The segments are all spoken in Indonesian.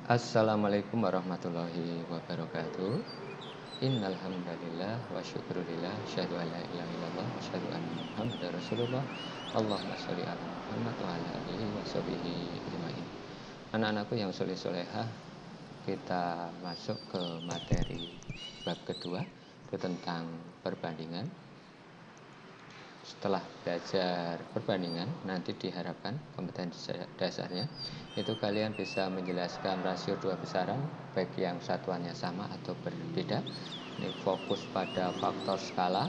Assalamualaikum warahmatullahi wabarakatuh. Innal hamdalillah wa syukrulillah asyhadu an la ilaha illallah wa asyhadu anna Muhammadar Rasulullah. Allahumma sholli ala Muhammad wa ala alihi wa sahbihi ajmain. Anak-anakku yang soleh-solehah, kita masuk ke materi bab kedua, itu tentang perbandingan. Setelah belajar perbandingan, nanti diharapkan kompetensi dasarnya itu kalian bisa menjelaskan rasio dua besaran, baik yang satuannya sama atau berbeda. Ini fokus pada faktor skala,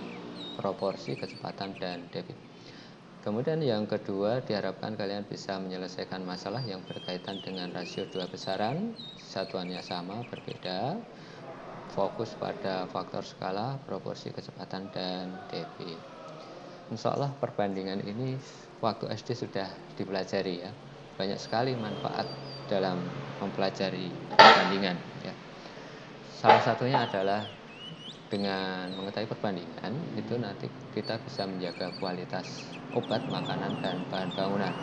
proporsi, kecepatan, dan debit. Kemudian yang kedua, diharapkan kalian bisa menyelesaikan masalah yang berkaitan dengan rasio dua besaran, satuannya sama, berbeda, fokus pada faktor skala, proporsi, kecepatan, dan debit. Insya Allah perbandingan ini waktu SD sudah dipelajari ya. Banyak sekali manfaat dalam mempelajari perbandingan ya. Salah satunya adalah dengan mengetahui perbandingan itu nanti kita bisa menjaga kualitas obat, makanan, dan bahan bangunan.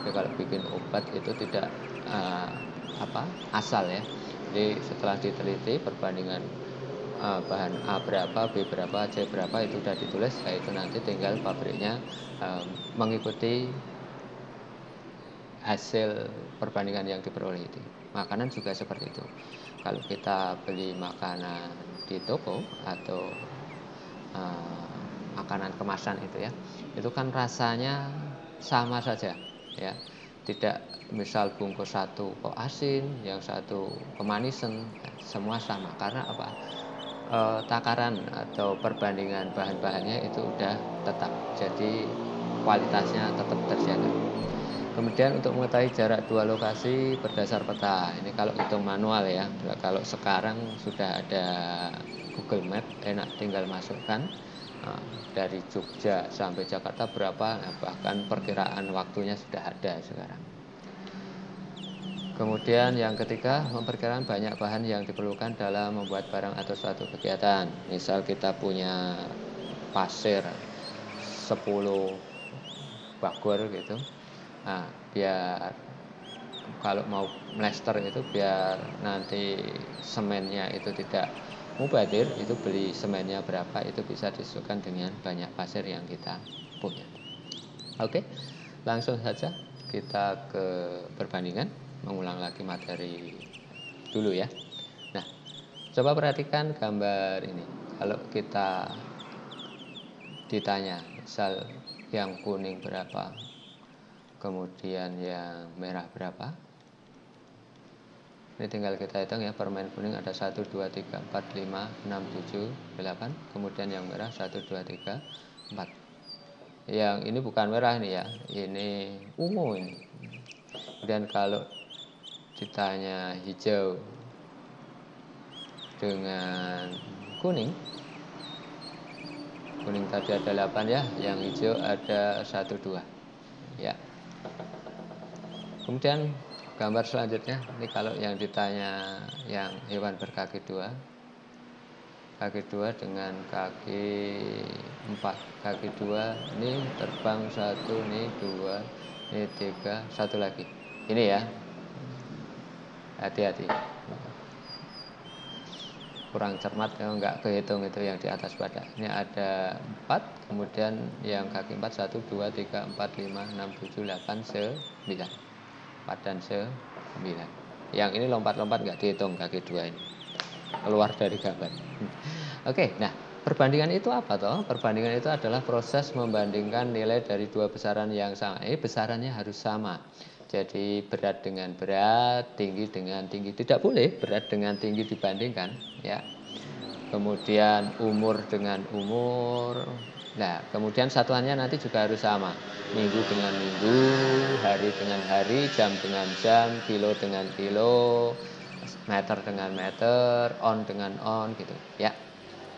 Jadi kalau bikin obat itu tidak asal ya. Jadi setelah diteliti perbandingan bahan A berapa, B berapa, C berapa itu sudah ditulis, itu nanti tinggal pabriknya mengikuti hasil perbandingan yang diperoleh itu. Makanan juga seperti itu. Kalau kita beli makanan di toko atau makanan kemasan itu ya, itu kan rasanya sama saja ya. Tidak misal bungkus satu kok asin, yang satu kemanisan, semua sama. Karena apa? Takaran atau perbandingan bahan-bahannya itu udah tetap, jadi kualitasnya tetap terjaga. Kemudian untuk mengetahui jarak dua lokasi berdasar peta, ini kalau hitung manual ya. Kalau sekarang sudah ada Google Map, enak tinggal masukkan dari Jogja sampai Jakarta berapa, bahkan perkiraan waktunya sudah ada sekarang. Kemudian yang ketiga, memperkirakan banyak bahan yang diperlukan dalam membuat barang atau suatu kegiatan. Misal kita punya pasir 10 bagor gitu. Nah, biar kalau mau mlester itu biar nanti semennya itu tidak mubadir, itu beli semennya berapa, itu bisa disesuaikan dengan banyak pasir yang kita punya. Oke, langsung saja kita ke perbandingan. Mengulang lagi materi dulu ya. Nah, coba perhatikan gambar ini. Kalau kita ditanya, misal yang kuning berapa, kemudian yang merah berapa, ini tinggal kita hitung ya. Permen kuning ada 1, 2, 3, 4, 5, 6, 7, 8. Kemudian yang merah 1, 2, 3, 4. Yang ini bukan merah nih ya, ini ungu ini. Kemudian kalau ditanya hijau dengan kuning tadi ada 8 ya, yang hijau ada 1, 2 ya. Kemudian gambar selanjutnya, ini kalau yang ditanya yang hewan berkaki 2 dengan kaki 4, kaki 2 ini terbang 1, ini 2, ini 3, satu lagi ini ya. Hati-hati, kurang cermat kalau nggak kehitung itu yang di atas badak. Ini ada 4, kemudian yang kaki 4 1, 2, 3, 4, 5, 6, 7, 8, 9. 4 dan 9. Yang ini lompat-lompat nggak dihitung, kaki 2 ini keluar dari gambar. Oke, nah perbandingan itu apa toh? Perbandingan itu adalah proses membandingkan nilai dari dua besaran yang sama. Besarannya harus sama. Jadi berat dengan berat, tinggi dengan tinggi. Tidak boleh berat dengan tinggi dibandingkan ya. Kemudian umur dengan umur. Nah, kemudian satuannya nanti juga harus sama. Minggu dengan minggu, hari dengan hari, jam dengan jam, kilo dengan kilo, meter dengan meter, on dengan on gitu ya.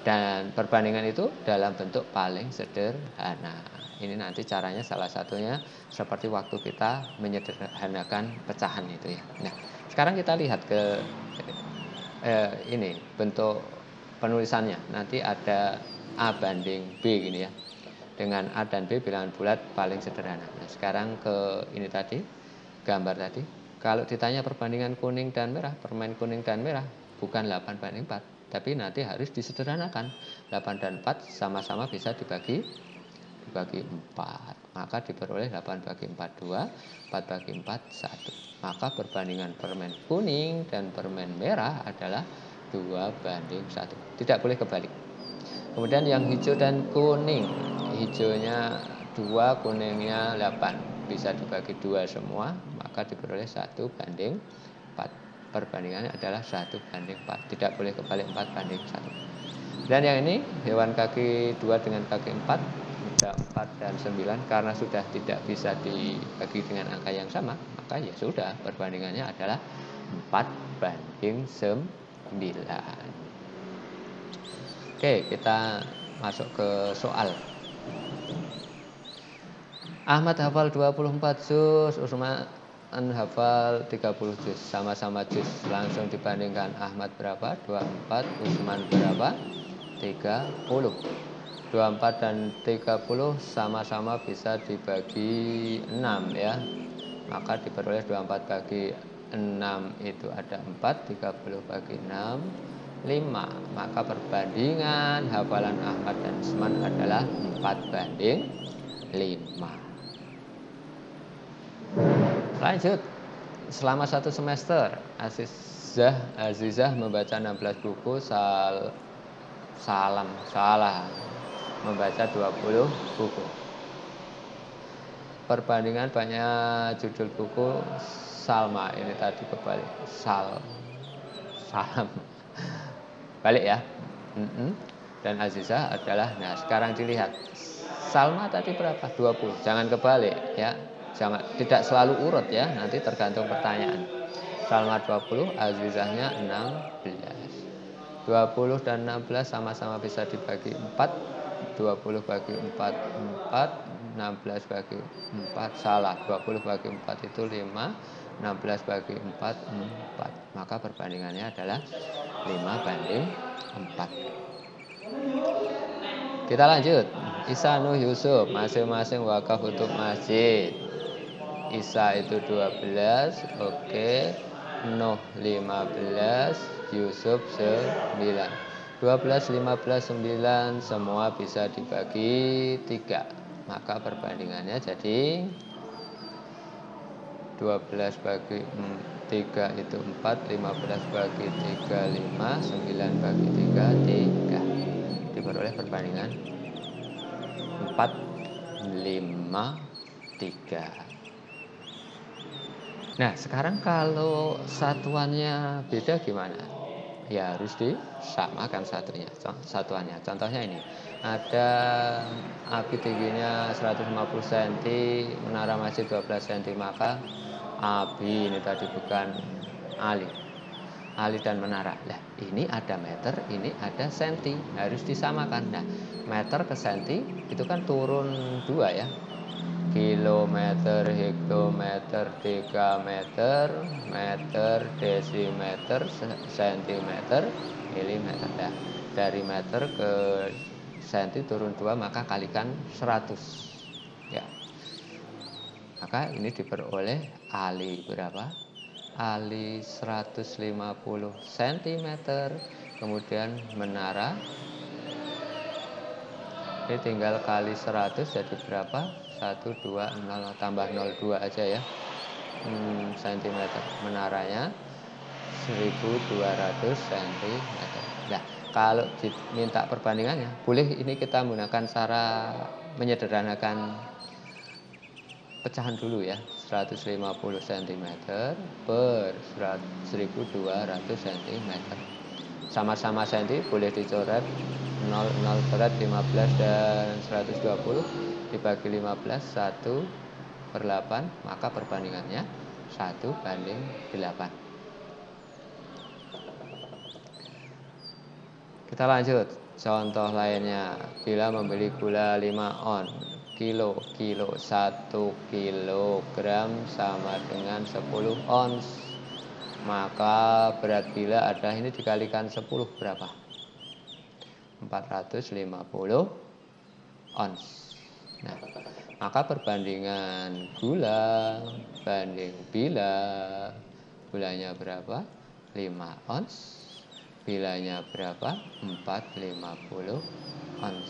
Dan perbandingan itu dalam bentuk paling sederhana. Ini nanti caranya salah satunya seperti waktu kita menyederhanakan pecahan itu ya. Nah, sekarang kita lihat ke ini bentuk penulisannya. Nanti ada A banding B gini ya. Dengan A dan B bilangan bulat paling sederhana. Nah, sekarang ke ini tadi, gambar tadi. Kalau ditanya perbandingan kuning dan merah, permen kuning dan merah bukan 8:4, tapi nanti harus disederhanakan. 8 dan 4 sama-sama bisa dibagi 4. Maka diperoleh 8/4 2, 4/4 1. Maka perbandingan permen kuning dan permen merah adalah 2:1. Tidak boleh kebalik. Kemudian yang hijau dan kuning. Hijaunya 2, kuningnya 8. Bisa dibagi 2 semua, maka diperoleh 1:4. Perbandingannya adalah 1:4. Tidak boleh kebalik 4:1. Dan yang ini hewan kaki 2 dengan kaki 4, ada 4 dan 9. Karena sudah tidak bisa dibagi dengan angka yang sama, maka ya sudah, perbandingannya adalah 4:9. Oke, kita masuk ke soal. Ahmad hafal 24 juz, Usman hafal 30 juz. Sama-sama juz. Langsung dibandingkan. Ahmad berapa? 24. Usman berapa? 30. 24 dan 30 sama-sama bisa dibagi 6 ya. Maka diperoleh 24 bagi 6 itu ada 4, 30 bagi 6 5. Maka perbandingan hafalan Ahmad dan Usman adalah 4:5. Lanjut. Selama 1 semester Azizah membaca 16 buku, salah membaca 20 buku. Perbandingan banyak judul buku Salma. Ini tadi kebalik. Salam. Balik ya. Dan Azizah adalah, nah sekarang dilihat. Salma tadi berapa? 20. Jangan kebalik ya. Tidak selalu urut ya, nanti tergantung pertanyaan. Salma 20, Azizahnya 16. 20 dan 16 sama-sama bisa dibagi 4. 20 bagi 4, 4. 16 bagi 4, salah. 20 bagi 4 itu 5. 16 bagi 4, 4. Maka perbandingannya adalah 5:4. Kita lanjut. Isa, Nuh, Yusuf masing-masing wakaf untuk masjid. Isa itu 12, oke. Nuh 15, Yusuf 9. 12, 15, 9 semua bisa dibagi 3. Maka perbandingannya jadi 12 bagi 3 itu 4, 15 bagi 3 5, 9 bagi 3 3. Diperoleh perbandingan 4, 5, 3. Nah, sekarang kalau satuannya beda gimana? Ya harus disamakan satuannya. Contohnya ini. Ada api tingginya 150 cm, menara masjid 12 cm, maka api ini tadi bukan Ali dan menara. Nah, ini ada meter, ini ada senti, harus disamakan. Nah, meter ke senti itu kan turun 2 ya. Kilometer, hektometer, dekameter, meter, desimeter, sentimeter, milimeter. Nah, dari meter ke senti turun 2, maka kalikan 100 ya. Maka ini diperoleh Ali berapa? Ali 150 cm. Kemudian menara ini tinggal kali 100 jadi berapa? 120 tambah 02 aja ya. Cm. Menaranya 1200 cm. Nah, kalau diminta perbandingannya, boleh ini kita menggunakan cara menyederhanakan pecahan dulu ya. 150 cm per 1200 cm. Sama-sama senti boleh dicoret 0 berat 15 dan 120 dibagi 15 1/8, maka perbandingannya 1:8. Kita lanjut. Contoh lainnya, bila membeli gula 5 on kilo 1 kilogram sama dengan 10 ons, maka berat gula ada ini dikalikan 10 berapa? 450 ons. Nah, Maka perbandingan gula banding bila, gulanya berapa? 5 ons, bilanya berapa? 450 ons.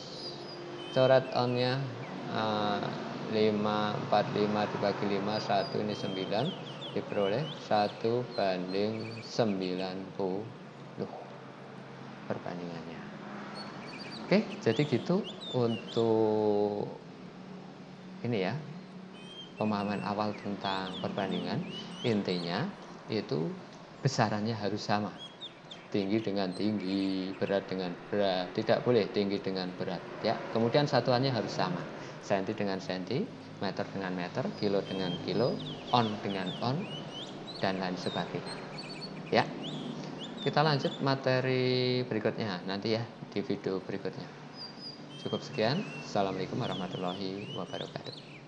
Coret onnya 545 dibagi 5, 1 ini 9, diperoleh 1:90 perbandingannya. Oke, jadi gitu untuk ini ya, pemahaman awal tentang perbandingan. Intinya itu besarannya harus sama. Tinggi dengan tinggi, berat dengan berat. Tidak boleh tinggi dengan berat ya. Kemudian satuannya harus sama. Senti dengan senti, meter dengan meter, kilo dengan kilo, on dengan on, dan lain sebagainya. Ya. Kita lanjut materi berikutnya nanti ya di video berikutnya. Cukup sekian. Assalamualaikum warahmatullahi wabarakatuh.